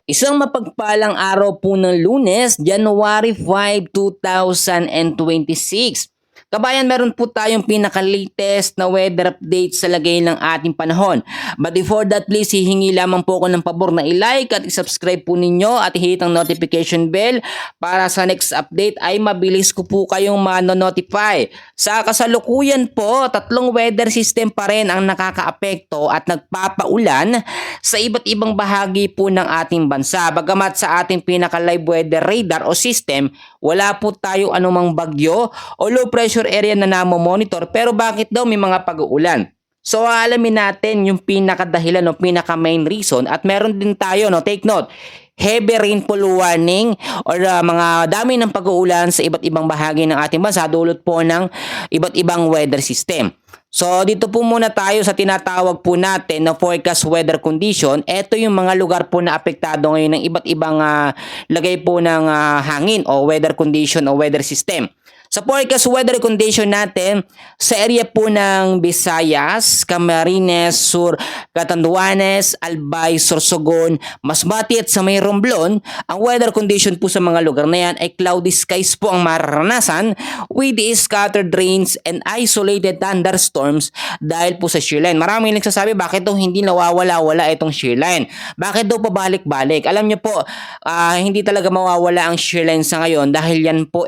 Isang mapagpalang araw po ng Lunes, January 5, 2026. Kabayan, meron po tayong pinaka-latest na weather update sa lagay ng ating panahon. But before that, please hihingi lamang po ako ng pabor na i-like at i-subscribe po ninyo at i-hit ang notification bell para sa next update ay mabilis ko po kayong mano-notify. Sa kasalukuyan po, tatlong weather system pa rin ang nakakaapekto at nagpapaulan sa iba't ibang bahagi po ng ating bansa. Bagamat sa ating pinaka-live weather radar o system, wala po tayo anumang bagyo o low pressure area na namo-monitor, pero bakit daw may mga pag-uulan? So alamin natin yung pinakadahilan o pinaka-main reason at meron din tayo, no, take note, heavy rainfall warning or mga dami ng pag-uulan sa iba't ibang bahagi ng ating bansa dulot po ng iba't ibang weather system. So dito po muna tayo sa tinatawag po natin na forecast weather condition. Ito yung mga lugar po na apektado ngayon ng iba't ibang lagay po ng hangin o weather condition o weather system. Sa forecast weather condition natin, sa area po ng Visayas, Camarines Sur, Catanduanes, Albay, Sorsogon, Masbate at sa may Romblon, ang weather condition po sa mga lugar na yan ay cloudy skies po ang mararanasan with scattered rains and isolated thunderstorms dahil po sa shearline. Maraming nagsasabi bakit daw hindi nawawala-wala itong shearline. Bakit daw pabalik-balik? Alam niyo po, hindi talaga mawawala ang shearline sa ngayon dahil yan po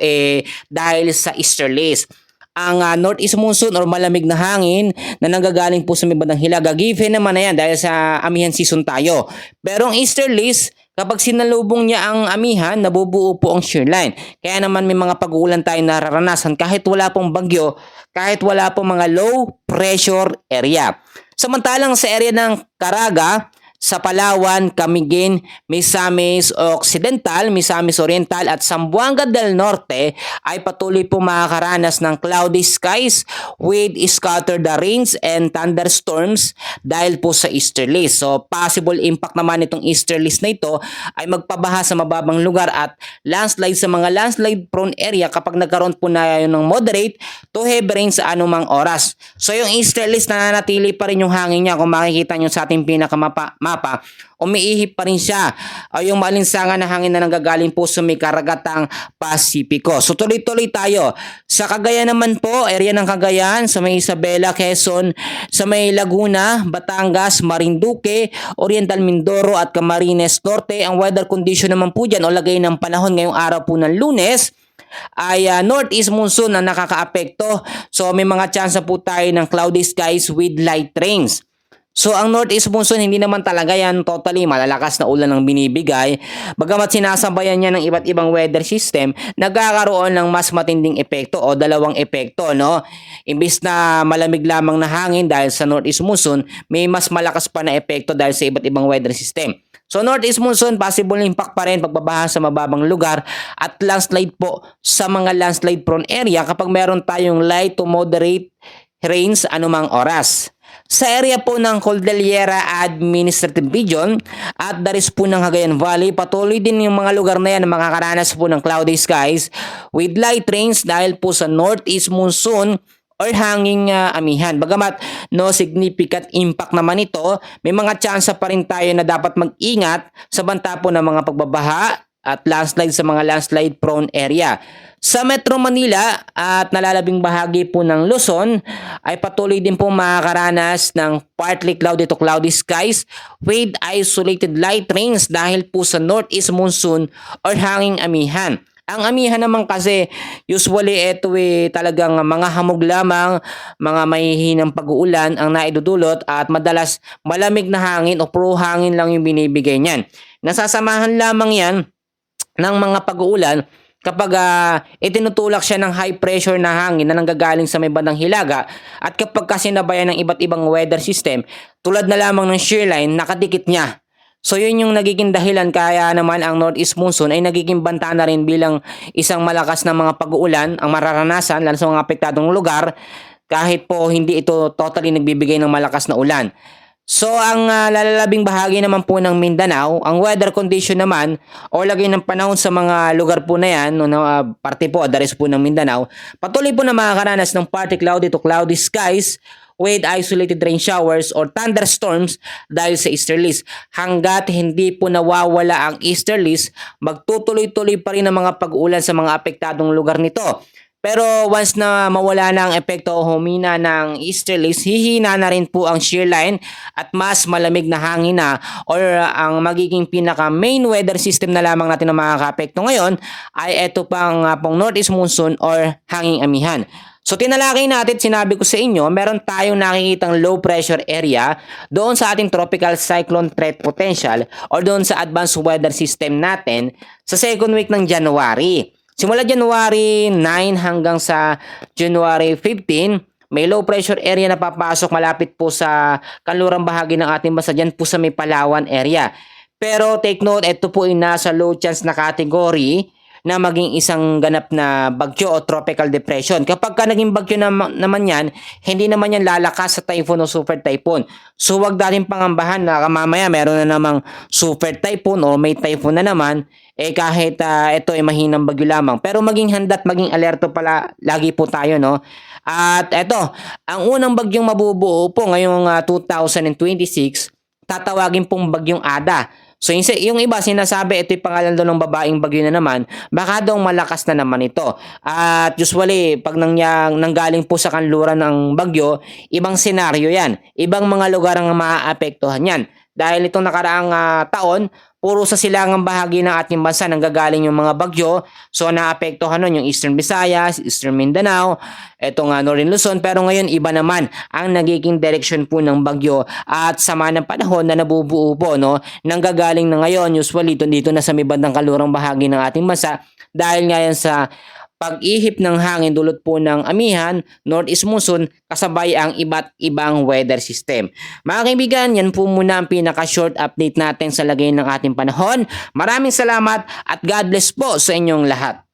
dahil sa easterlies. Ang northeast monsoon or malamig na hangin na nanggagaling po sa may bandang hilaga, given naman na yan dahil sa amihan season tayo. Pero ang easterlies, kapag sinalubong niya ang amihan, nabubuo po ang shearline. Kaya naman may mga pag-uulan tayo nararanasan kahit wala pong bagyo, kahit wala pong mga low pressure area. Samantalang sa area ng Caraga, sa Palawan, Camiguin, Misamis Occidental, Misamis Oriental at Zamboanga del Norte ay patuloy po makakaranas ng cloudy skies with scattered rains and thunderstorms dahil po sa easterlies. So possible impact naman itong easterlies na ito ay magpabaha sa mababang lugar at landslide sa mga landslide prone area kapag nagkaroon po na yun ng moderate to heavy rain sa anumang oras. So yung easterlies nananatili pa rin yung hangin niya kung makikita nyo sa ating pinakamapa umiihip pa rin siya yung malinsangan na hangin na nanggagaling po sa may karagatang Pasipiko. So tuloy-tuloy tayo. Sa Cagayan naman po, area ng Cagayan, sa may Isabela, Quezon, sa may Laguna, Batangas, Marinduque, Oriental Mindoro at Camarines Norte, ang weather condition naman po dyan o lagay ng panahon ngayong araw po ng Lunes ay northeast monsoon na nakakaapekto. So may mga chance po tayo ng cloudy skies with light rains. So ang northeast monsoon hindi naman talaga yan totally malalakas na ulan ang binibigay. Bagamat sinasabayan niya ng iba't ibang weather system, nagkakaroon ng mas matinding epekto o dalawang epekto, no? Imbis na malamig lamang na hangin dahil sa northeast monsoon, may mas malakas pa na epekto dahil sa iba't ibang weather system. So northeast monsoon, possible impact pa rin pagbabaha sa mababang lugar at landslide po sa mga landslide prone area kapag meron tayong light to moderate rains anumang oras. Sa area po ng Cordillera Administrative Region at daris po ng Cagayan Valley, patuloy din yung mga lugar na yan na makakaranas po ng cloudy skies with light rains dahil po sa northeast monsoon or hanging amihan. Bagamat no significant impact naman ito, may mga tsansa pa rin tayo na dapat mag-ingat sa banta po ng mga pagbabaha at landslide sa mga landslide prone area. Sa Metro Manila at nalalabing bahagi po ng Luzon ay patuloy din po makakaranas ng partly cloudy to cloudy skies with isolated light rains dahil po sa northeast monsoon or hanging amihan. Ang amihan naman kasi usually ito talagang mga hamog lamang, mga mahihinang pag-uulan ang naidudulot at madalas malamig na hangin o puro hangin lang yung binibigay niyan. Nasasamahan lamang yan ng mga pag-uulan kapag itinutulak siya ng high pressure na hangin na nanggagaling sa may bandang hilaga at kapag kasinabayan ng iba't ibang weather system tulad na lamang ng shearline nakadikit niya. So yun yung nagiging dahilan kaya naman ang northeast monsoon ay nagiging banta na rin bilang isang malakas na mga pag-uulan ang mararanasan lalo sa mga apektadong lugar kahit po hindi ito totally nagbibigay ng malakas na ulan. So ang lalalabing bahagi naman po ng Mindanao, ang weather condition naman o lagay ng panahon sa mga lugar po na yan, parte po, daris po ng Mindanao, patuloy po na makakaranas ng partly cloudy to cloudy skies with isolated rain showers or thunderstorms dahil sa easterlies. Hanggat hindi po nawawala ang easterlies, magtutuloy-tuloy pa rin ang mga pag-ulan sa mga apektadong lugar nito. Pero once na mawala na ang epekto o humina ng easterlies, hihina na rin po ang shear line at mas malamig na hangin na or ang magiging pinaka main weather system na lamang natin na makaka-apekto ngayon ay ito pang northeast monsoon or hanging amihan. So tinalakay natin, sinabi ko sa inyo, meron tayong nakikitang low pressure area doon sa ating tropical cyclone threat potential or doon sa advanced weather system natin sa second week ng January. Simula January 9 hanggang sa January 15, may low pressure area na papasok malapit po sa kanlurang bahagi ng ating bansa, dyan po sa may Palawan area. Pero take note, ito po ay nasa low chance na category na maging isang ganap na bagyo o tropical depression. Kapag ka naging bagyo naman yan, hindi naman yan lalakas sa typhoon o super typhoon. So wag natin pangambahan na mamaya meron na namang super typhoon o may typhoon na naman, kahit ito ay mahinang bagyo lamang. Pero maging handa at maging alerto pala lagi po tayo, no? At ito, ang unang bagyong mabubuo po ngayong 2026, tatawagin pong bagyong Ada. So yung iba sinasabi ito'y pangalan daw ng babaeng bagyo na naman, baka daw malakas na naman ito. At usually pag nanggaling po sa kanluran ng bagyo, ibang senaryo yan. Ibang mga lugar ang maaapektuhan yan. Dahil itong nakaraang taon, puro sa silangang bahagi ng ating bansa nanggagaling yung mga bagyo. So naapektuhan nun yung Eastern Visayas, Eastern Mindanao, etong Northern Luzon. Pero ngayon iba naman ang nagiging direction po ng bagyo at sama ng panahon na nabubuo po, no? Nanggagaling na ngayon usually dito na sa may bandang kalurang bahagi ng ating bansa dahil nga yan sa pag-ihip ng hangin dulot po ng amihan, northeast monsoon, kasabay ang iba't ibang weather system. Mga kaibigan, yan po muna ang pinaka-short update natin sa lagay ng ating panahon. Maraming salamat at God bless po sa inyong lahat.